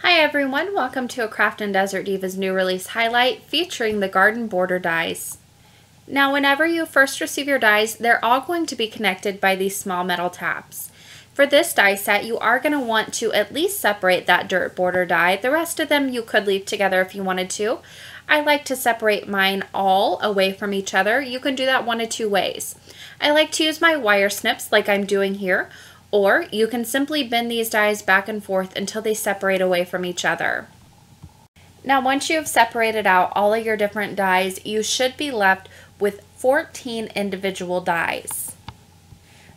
Hi everyone, welcome to a Craftin Desert Divas new release highlight featuring the garden border dies. Now whenever you first receive your dies, they're all going to be connected by these small metal tabs. For this die set, you are going to want to at least separate that dirt border die. The rest of them you could leave together if you wanted to. I like to separate mine all away from each other. You can do that one of two ways. I like to use my wire snips like I'm doing here, or you can simply bend these dies back and forth until they separate away from each other. Now once you've separated out all of your different dies, you should be left with 14 individual dies.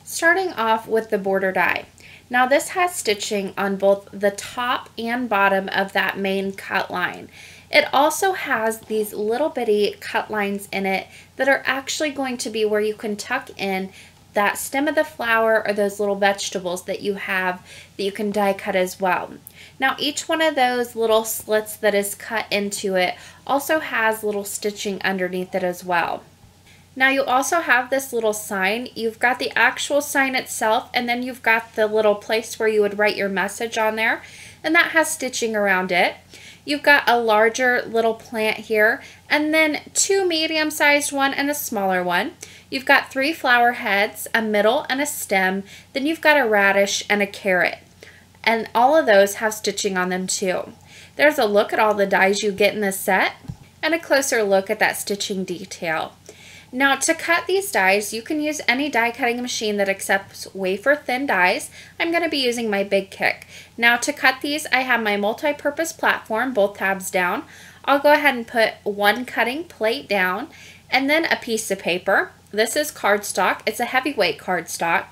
Starting off with the border die. Now this has stitching on both the top and bottom of that main cut line. It also has these little bitty cut lines in it that are actually going to be where you can tuck in that stem of the flower or those little vegetables that you have that you can die cut as well. Now each one of those little slits that is cut into it also has little stitching underneath it as well. Now you also have this little sign. You've got the actual sign itself, and then you've got the little place where you would write your message on there, and that has stitching around it. You've got a larger little plant here, and then two medium-sized one and a smaller one. You've got 3 flower heads, a middle, and a stem. Then you've got a radish and a carrot. And all of those have stitching on them too. There's a look at all the dies you get in this set, and a closer look at that stitching detail. Now to cut these dies, you can use any die cutting machine that accepts wafer thin dies. I'm going to be using my Big Kick. Now to cut these, I have my multi-purpose platform, both tabs down. I'll go ahead and put one cutting plate down, and then a piece of paper. This is cardstock. It's a heavyweight cardstock.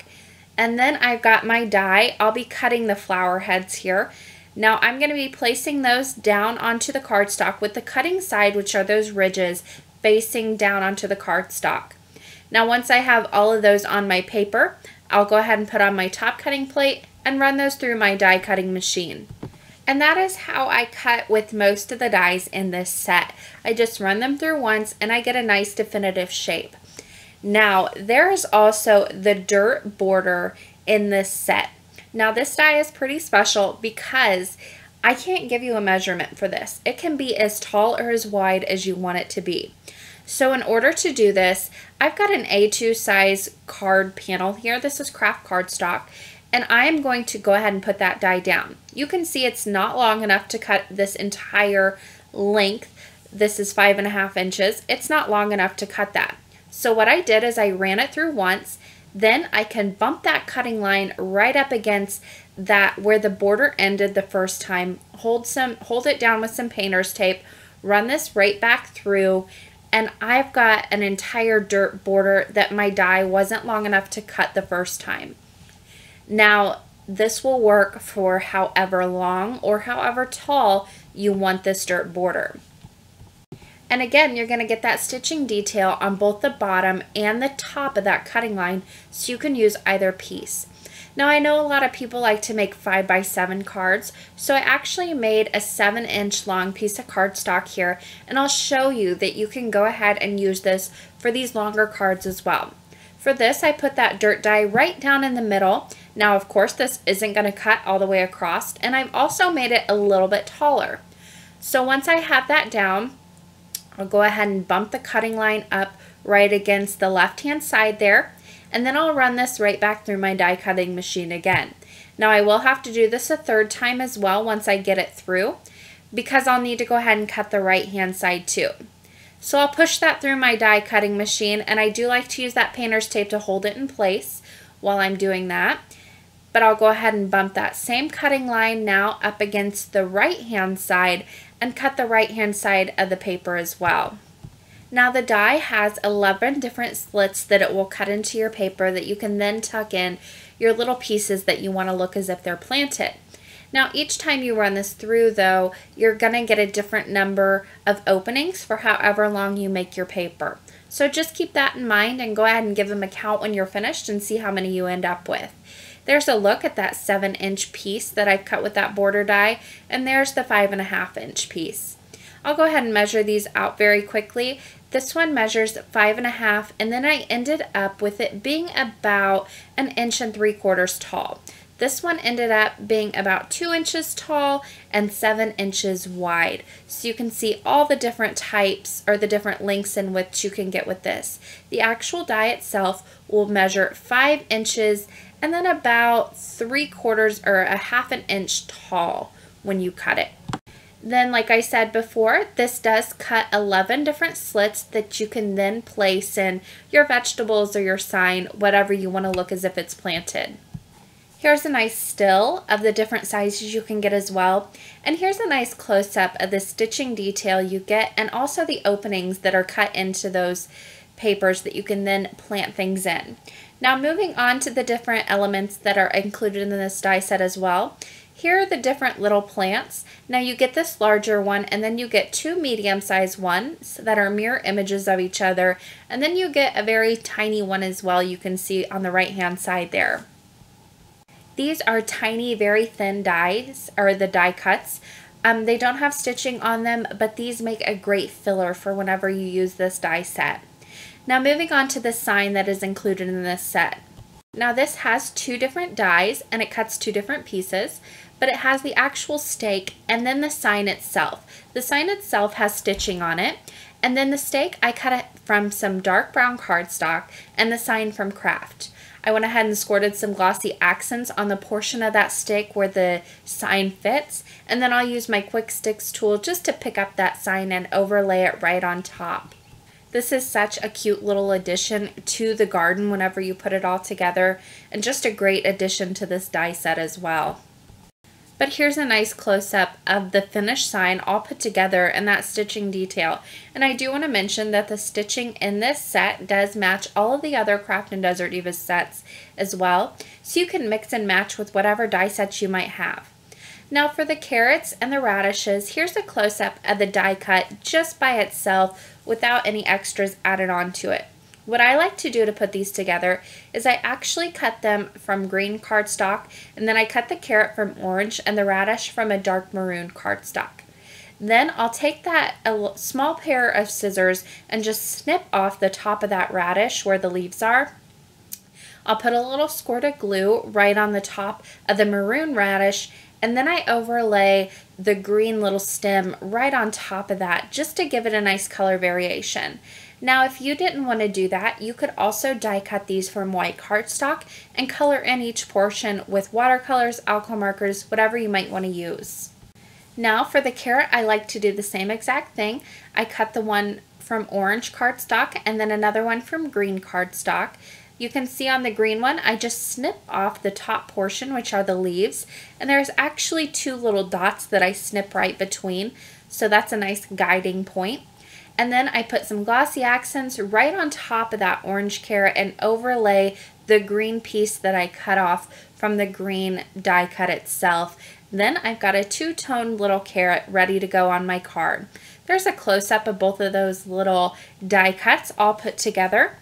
And then I've got my die. I'll be cutting the flower heads here. Now I'm going to be placing those down onto the cardstock with the cutting side, which are those ridges, facing down onto the cardstock. Now once I have all of those on my paper, I'll go ahead and put on my top cutting plate and run those through my die cutting machine. And that is how I cut with most of the dies in this set. I just run them through once and I get a nice definitive shape. Now there's also the dirt border in this set. Now this die is pretty special because I can't give you a measurement for this. It can be as tall or as wide as you want it to be. So in order to do this, I've got an A2 size card panel here. This is craft cardstock, and I'm going to go ahead and put that die down. You can see it's not long enough to cut this entire length. This is 5.5 inches. It's not long enough to cut that. So what I did is I ran it through once, then I can bump that cutting line right up against that where the border ended the first time. Hold it down with some painter's tape, run this right back through, and I've got an entire dirt border that my die wasn't long enough to cut the first time. Now this will work for however long or however tall you want this dirt border. And again, you're going to get that stitching detail on both the bottom and the top of that cutting line, so you can use either piece. Now I know a lot of people like to make 5x7 cards, so I actually made a 7-inch long piece of cardstock here, and I'll show you that you can go ahead and use this for these longer cards as well. For this, I put that dirt die right down in the middle. Now of course this isn't going to cut all the way across, and I've also made it a little bit taller. So once I have that down, I'll go ahead and bump the cutting line up right against the left-hand side there, and then I'll run this right back through my die cutting machine again. Now I will have to do this a third time as well once I get it through, because I'll need to go ahead and cut the right-hand side too. So I'll push that through my die cutting machine, and I do like to use that painter's tape to hold it in place while I'm doing that. But I'll go ahead and bump that same cutting line now up against the right-hand side and cut the right-hand side of the paper as well. Now the die has 11 different slits that it will cut into your paper that you can then tuck in your little pieces that you want to look as if they're planted. Now each time you run this through though, you're going to get a different number of openings for however long you make your paper. So just keep that in mind and go ahead and give them a count when you're finished and see how many you end up with. There's a look at that 7-inch piece that I've cut with that border die, and there's the 5.5-inch piece. I'll go ahead and measure these out very quickly. This one measures 5.5, and then I ended up with it being about 1 3/4 inches tall. This one ended up being about 2 inches tall and 7 inches wide. So you can see all the different types or the different lengths in which you can get with this. The actual die itself will measure 5 inches and then about 3/4 or a half an inch tall when you cut it. Then, like I said before, this does cut 11 different slits that you can then place in your vegetables or your sign, whatever you want to look as if it's planted. Here's a nice still of the different sizes you can get as well. And here's a nice close-up of the stitching detail you get and also the openings that are cut into those papers that you can then plant things in. Now moving on to the different elements that are included in this die set as well. Here are the different little plants. Now you get this larger one and then you get 2 medium-sized ones that are mirror images of each other, and then you get a very tiny one as well you can see on the right-hand side there. These are tiny, very thin dies, or the die cuts. They don't have stitching on them, but these make a great filler for whenever you use this die set. Now moving on to the sign that is included in this set. Now this has 2 different dies and it cuts 2 different pieces, but it has the actual stake and then the sign itself. The sign itself has stitching on it, and then the stake I cut it from some dark brown cardstock and the sign from Craft. I went ahead and squirted some glossy accents on the portion of that stake where the sign fits, and then I'll use my Quick Sticks tool just to pick up that sign and overlay it right on top. This is such a cute little addition to the garden whenever you put it all together, and just a great addition to this die set as well. But here's a nice close-up of the finished sign all put together and that stitching detail. And I do want to mention that the stitching in this set does match all of the other Craftin Desert Divas sets as well, so you can mix and match with whatever die sets you might have. Now for the carrots and the radishes, here's a close-up of the die cut just by itself without any extras added on to it. What I like to do to put these together is I actually cut them from green cardstock, and then I cut the carrot from orange and the radish from a dark maroon cardstock. Then I'll take a small pair of scissors and just snip off the top of that radish where the leaves are. I'll put a little squirt of glue right on the top of the maroon radish, and then I overlay the green little stem right on top of that just to give it a nice color variation. Now if you didn't want to do that, you could also die cut these from white cardstock and color in each portion with watercolors, alcohol markers, whatever you might want to use. Now for the carrot, I like to do the same exact thing. I cut the one from orange cardstock and then another one from green cardstock. You can see on the green one, I just snip off the top portion, which are the leaves, and there's actually 2 little dots that I snip right between, so that's a nice guiding point. And then I put some glossy accents right on top of that orange carrot and overlay the green piece that I cut off from the green die cut itself. Then I've got a 2-toned little carrot ready to go on my card. There's a close-up of both of those little die cuts all put together.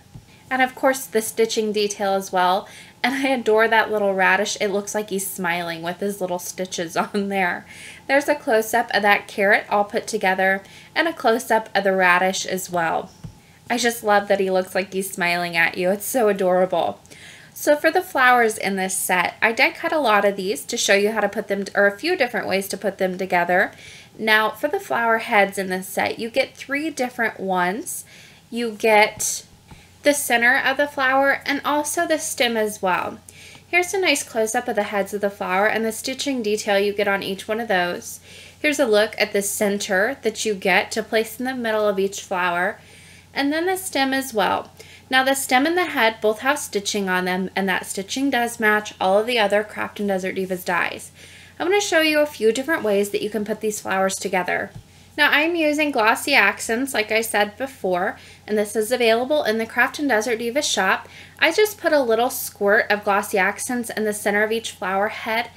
And of course the stitching detail as well. And I adore that little radish. It looks like he's smiling with his little stitches on there. There's a close-up of that carrot all put together and a close-up of the radish as well. I just love that he looks like he's smiling at you. It's so adorable. So for the flowers in this set, I die cut a lot of these to show you how to put them, or a few different ways to put them together. Now for the flower heads in this set, you get 3 different ones. You get the center of the flower and also the stem as well. Here's a nice close-up of the heads of the flower and the stitching detail you get on each one of those. Here's a look at the center that you get to place in the middle of each flower, and then the stem as well. Now the stem and the head both have stitching on them, and that stitching does match all of the other Craftin Desert Divas dies. I'm going to show you a few different ways that you can put these flowers together. Now I'm using glossy accents like I said before, and this is available in the Craftin Desert Divas shop. I just put a little squirt of glossy accents in the center of each flower head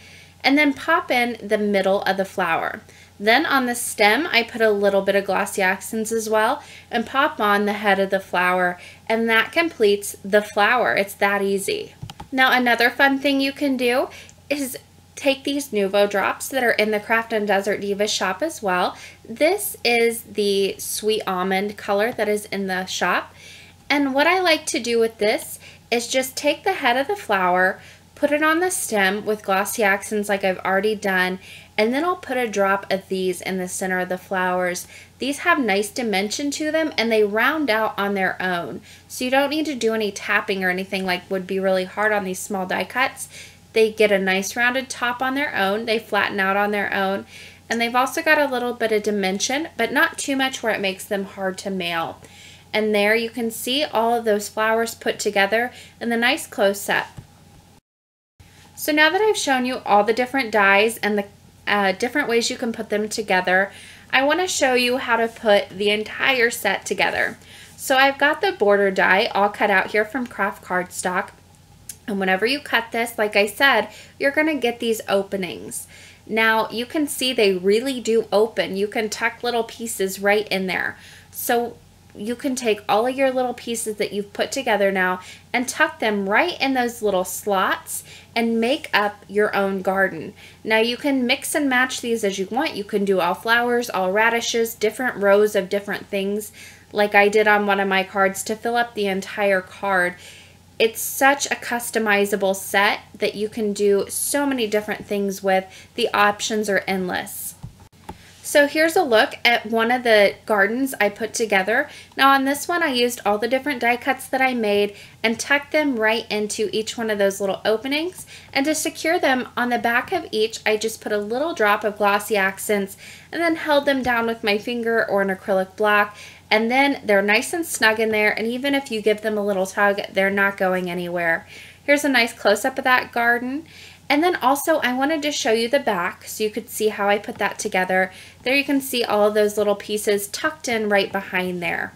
and then pop in the middle of the flower. Then on the stem I put a little bit of glossy accents as well and pop on the head of the flower, and that completes the flower. It's that easy. Now another fun thing you can do is take these Nuvo drops that are in the Craftin Desert Divas shop as well. This is the sweet almond color that is in the shop. And what I like to do with this is just take the head of the flower, Put it on the stem with glossy accents like I've already done, and then I'll put a drop of these in the center of the flowers. These have nice dimension to them and they round out on their own. So you don't need to do any tapping or anything like would be really hard on these small die cuts. They get a nice rounded top on their own, they flatten out on their own, and they've also got a little bit of dimension, but not too much where it makes them hard to mail. And there you can see all of those flowers put together in the nice close-up. So now that I've shown you all the different dies and the different ways you can put them together, I want to show you how to put the entire set together. So I've got the border die all cut out here from Craft Cardstock. And whenever you cut this, like I said, you're going to get these openings. Now you can see they really do open. You can tuck little pieces right in there. So you can take all of your little pieces that you've put together now and tuck them right in those little slots and make up your own garden. Now you can mix and match these as you want. You can do all flowers, all radishes, different rows of different things like I did on one of my cards to fill up the entire card. It's such a customizable set that you can do so many different things with. The options are endless. So here's a look at one of the gardens I put together. Now on this one I used all the different die cuts that I made and tucked them right into each one of those little openings. And to secure them on the back of each, I just put a little drop of glossy accents and then held them down with my finger or an acrylic block. And then they're nice and snug in there, and even if you give them a little tug, they're not going anywhere. Here's a nice close-up of that garden. And then also I wanted to show you the back so you could see how I put that together. There you can see all of those little pieces tucked in right behind there.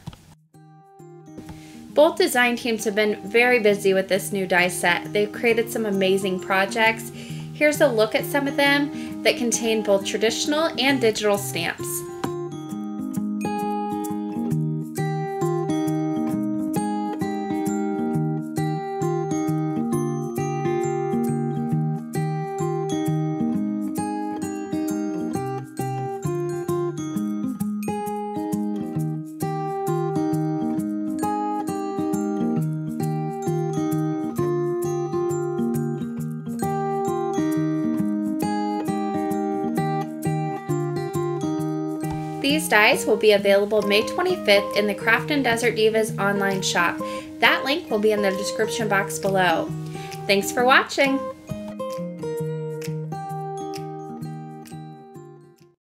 Both design teams have been very busy with this new die set. They've created some amazing projects. Here's a look at some of them that contain both traditional and digital stamps. These dies will be available May 25th in the Craftin Desert Divas online shop. That link will be in the description box below. Thanks for watching!